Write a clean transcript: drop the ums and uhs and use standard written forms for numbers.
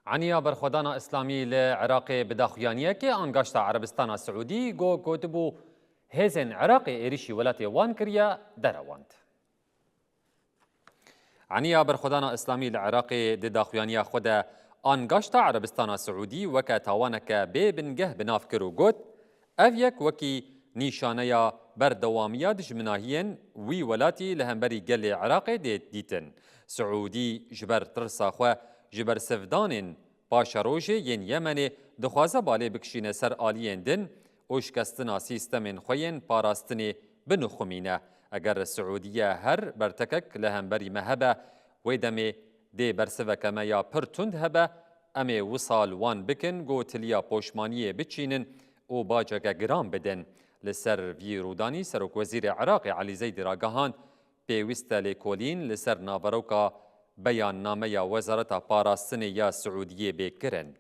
عنیا برخودانا اسلامی لعراق بداخویانیه که انگاشتا عربستان سعودی گو کوتبو هزن عراق ایریشی ولات وان کریا درواند. عنیا برخودانا اسلامی لعراق بداخویانیه خود انگاشتا عربستان سعودی وکا تاوانک بی بنگه بناف کرو گوت اف یک وکی نیشانه بردوامیا دجمناهین وی ولاتی لهمبری گل عراق دیتن. سعودی جبر ترسا خو جبر سفدان پاشاروژه ین یمن دخوازه بالی بکشینه سر آلیین دن اوشکستنا سیستمین خوین پاراستنی بنخومینه. اگر سعودیه هر برتکک لهمبری مهبه ویدمی دی برسوه کما یا پرتند هبه امی وصال وان بکن گو تلیا پوشمانیه بچینن او باجگه گرام بدن. لسر وی رودانی سروک وزیر عراق علی زید راگهان پیوست لیکولین لسر ناوروکا بیان نامه یا وزارت پاراستن یا سعودیه بکرن.